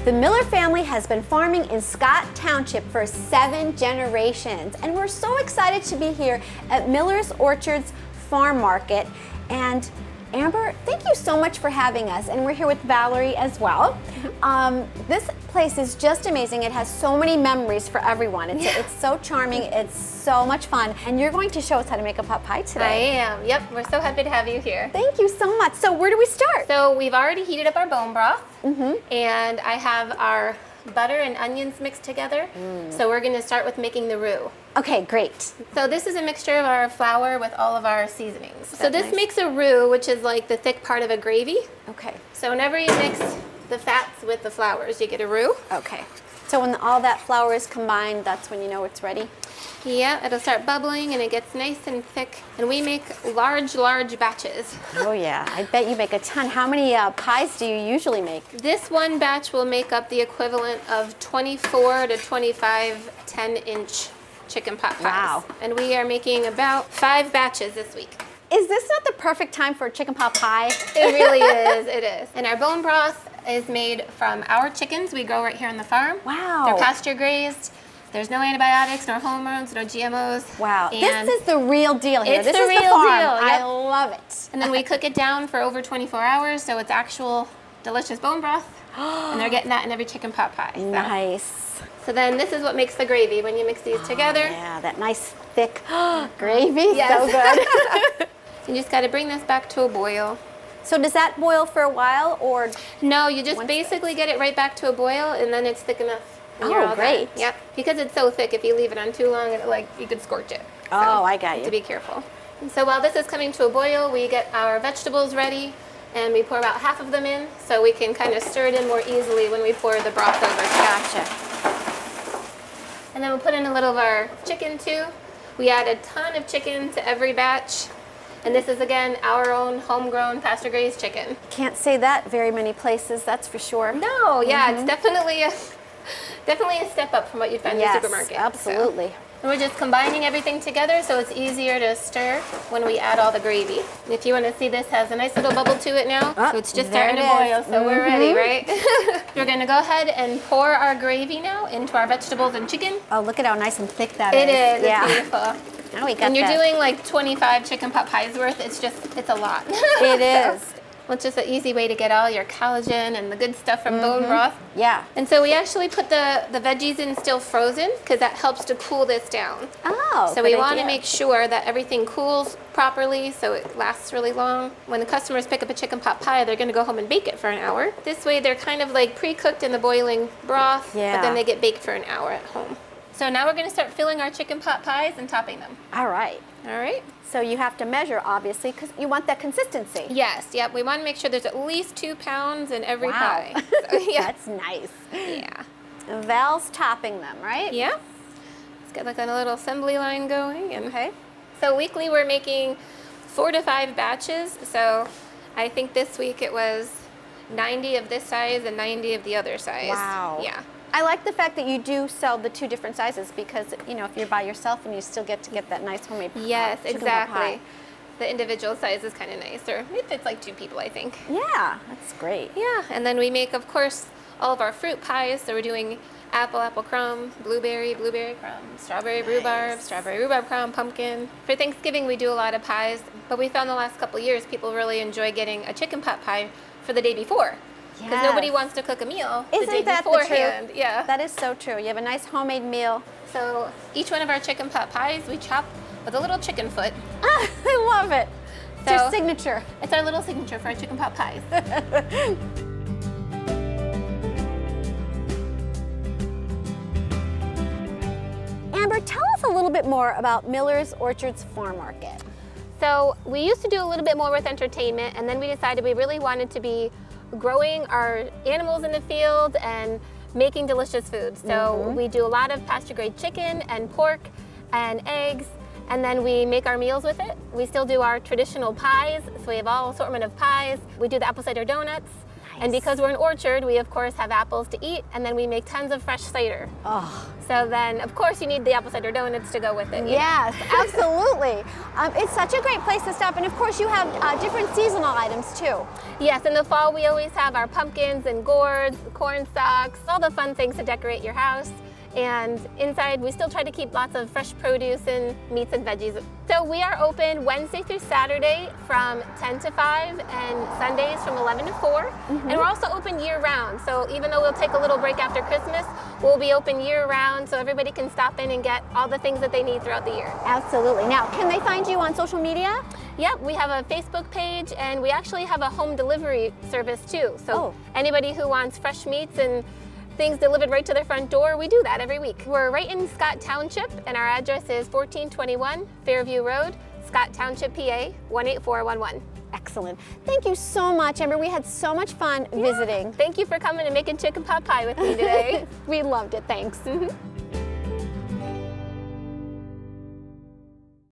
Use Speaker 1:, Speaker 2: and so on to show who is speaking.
Speaker 1: The Miller family has been farming in Scott Township for 7 generations, and we're so excited to be here at Miller's Orchards Farm Market. And Amber, thank you so much for having us, and we're here with Valerie as well. This place is just amazing. It has so many memories for everyone. It's so charming, it's so much fun, and you're going to show us how to make a pot pie today.
Speaker 2: I am, yep. We're so happy to have you here.
Speaker 1: Thank you so much. So where do we start?
Speaker 2: So we've already heated up our bone broth, and I have our butter and onions mixed together. So we're gonna start with making the roux.
Speaker 1: Okay, great.
Speaker 2: So this is a mixture of our flour with all of our seasonings. So this
Speaker 1: nice.
Speaker 2: makes a roux, which is like the thick part of a gravy.
Speaker 1: Okay,
Speaker 2: So whenever you mix the fats with the flours, you get a roux.
Speaker 1: okay. So when all that flour is combined, that's when you know it's ready?
Speaker 2: Yeah, it'll start bubbling and it gets nice and thick. And we make large batches.
Speaker 1: Oh yeah, I bet you make a ton. How many pies do you usually make?
Speaker 2: This one batch will make up the equivalent of 24 to 25 10-inch chicken pot pies.
Speaker 1: Wow.
Speaker 2: And we are making about 5 batches this week.
Speaker 1: Is this not the perfect time for a chicken pot pie?
Speaker 2: It really is, it is. And our bone broth is made from our chickens we grow right here on the farm.
Speaker 1: Wow.
Speaker 2: They're pasture grazed. There's no antibiotics, no hormones, no GMOs.
Speaker 1: Wow,
Speaker 2: And
Speaker 1: this is the real deal here.
Speaker 2: It's
Speaker 1: This
Speaker 2: the
Speaker 1: is
Speaker 2: real
Speaker 1: the farm.
Speaker 2: deal,
Speaker 1: I
Speaker 2: yep.
Speaker 1: love it.
Speaker 2: And then we cook it down for over 24 hours, so it's actual delicious bone broth. And they're getting that in every chicken pot pie. So.
Speaker 1: Nice.
Speaker 2: So then this is what makes the gravy when you mix these together.
Speaker 1: Yeah, that nice thick gravy.
Speaker 2: Yes.
Speaker 1: So good.
Speaker 2: You just got to bring this back to a boil.
Speaker 1: So does that boil for a while, or?
Speaker 2: No, you just
Speaker 1: Once
Speaker 2: basically get it right back to a boil, and then it's thick enough. and you're
Speaker 1: Oh,
Speaker 2: all
Speaker 1: great.
Speaker 2: done. Yep. Because it's so thick, if you leave it on too long, you could scorch it.
Speaker 1: Oh, I got you.
Speaker 2: To be careful. And so while this is coming to a boil, we get our vegetables ready, and we pour about half of them in, so we can kind of stir it in more easily when we pour the broth over.
Speaker 1: Gotcha.
Speaker 2: And then we'll put in a little of our chicken too. We add a ton of chicken to every batch. And this is, again, our own homegrown pasture-raised chicken.
Speaker 1: Can't say that very many places, that's for sure.
Speaker 2: No, yeah, it's definitely a step up from what you'd find in the
Speaker 1: Yes,
Speaker 2: supermarket.
Speaker 1: absolutely.
Speaker 2: So. And we're just combining everything together so it's easier to stir when we add all the gravy. And if you want to see, this has a nice little bubble to it now.
Speaker 1: Oh,
Speaker 2: So it's just
Speaker 1: there
Speaker 2: starting to
Speaker 1: it
Speaker 2: boil,
Speaker 1: is.
Speaker 2: so we're ready, right? We're going to go ahead and pour our gravy now into our vegetables and chicken.
Speaker 1: Oh, look at how nice and thick that is.
Speaker 2: It is,
Speaker 1: Yeah.
Speaker 2: it's beautiful.
Speaker 1: Now we got
Speaker 2: When you're
Speaker 1: that.
Speaker 2: doing like 25 chicken pot pies worth, it's a lot.
Speaker 1: It is.
Speaker 2: Well, it's just an easy way to get all your collagen and the good stuff from bone broth.
Speaker 1: Yeah.
Speaker 2: And so we actually put the veggies in still frozen because that helps to cool this down.
Speaker 1: Oh,
Speaker 2: So we
Speaker 1: good
Speaker 2: want
Speaker 1: idea.
Speaker 2: to make sure that everything cools properly so it lasts really long. When the customers pick up a chicken pot pie, they're going to go home and bake it for an hour. This way they're kind of like pre-cooked in the boiling broth,
Speaker 1: Yeah.
Speaker 2: but then they get baked for an hour at home. So now we're going to start filling our chicken pot pies and topping them.
Speaker 1: All right.
Speaker 2: All right?
Speaker 1: So you have to measure, obviously, because you want that consistency.
Speaker 2: Yes, yep. We want to make sure there's at least 2 pounds in every
Speaker 1: Wow.
Speaker 2: pie. So, yeah.
Speaker 1: That's nice.
Speaker 2: Yeah.
Speaker 1: Val's topping them, right?
Speaker 2: Yeah. Let's get like a little assembly line going. And
Speaker 1: Okay.
Speaker 2: so weekly we're making 4 to 5 batches. So I think this week it was 90 of this size and 90 of the other size.
Speaker 1: Wow.
Speaker 2: Yeah.
Speaker 1: I like the fact that you do sell the 2 different sizes because, you know, if you're by yourself and you still get to get that nice homemade
Speaker 2: Yes,
Speaker 1: chicken pot
Speaker 2: exactly.
Speaker 1: pie.
Speaker 2: The individual size is kind of nice, or it fits like 2 people, I think.
Speaker 1: Yeah, that's great.
Speaker 2: Yeah, and then we make, of course, all of our fruit pies. So we're doing apple crumb, blueberry crumb, strawberry rhubarb crumb, pumpkin. For Thanksgiving, we do a lot of pies, but we found the last couple years people really enjoy getting a chicken pot pie for the day before. Because nobody
Speaker 1: Yes.
Speaker 2: wants to cook a meal the day
Speaker 1: Isn't that the
Speaker 2: beforehand.
Speaker 1: truth?
Speaker 2: Yeah.
Speaker 1: That is so true. You have a nice homemade meal.
Speaker 2: So each one of our chicken pot pies we chop with a little chicken foot.
Speaker 1: Ah, I love it. It's your
Speaker 2: So-
Speaker 1: signature.
Speaker 2: It's our little signature for our chicken pot pies.
Speaker 1: Amber, tell us a little bit more about Miller's Orchards Farm Market.
Speaker 2: So we used to do a little bit more with entertainment, and then we decided we really wanted to be growing our animals in the field and making delicious food. So we do a lot of pasture-grade chicken and pork and eggs, and then we make our meals with it. We still do our traditional pies, so we have all assortment of pies. We do the apple cider donuts. And because we're an orchard, we of course have apples to eat, and then we make tons of fresh cider.
Speaker 1: Oh.
Speaker 2: So then, of course, you need the apple cider donuts to go with it.
Speaker 1: Yes, absolutely. It's such a great place to stop. And of course, you have different seasonal items too.
Speaker 2: Yes, in the fall, we always have our pumpkins and gourds, corn stalks, all the fun things to decorate your house. And inside, we still try to keep lots of fresh produce and meats and veggies. So we are open Wednesday through Saturday from 10 to 5 and Sundays from 11 to 4. And we're also open year round. So even though we'll take a little break after Christmas, we'll be open year round so everybody can stop in and get all the things that they need throughout the year.
Speaker 1: Absolutely. Now, can they find you on social media?
Speaker 2: Yep, we have a Facebook page and we actually have a home delivery service too. So anybody who wants fresh meats and things delivered right to their front door, we do that every week. We're right in Scott Township, and our address is 1421 Fairview Road, Scott Township, PA 18411.
Speaker 1: Excellent. Thank you so much, Amber. We had so much fun visiting.
Speaker 2: Thank you for coming and making chicken pot pie with me today.
Speaker 1: We loved it. Thanks.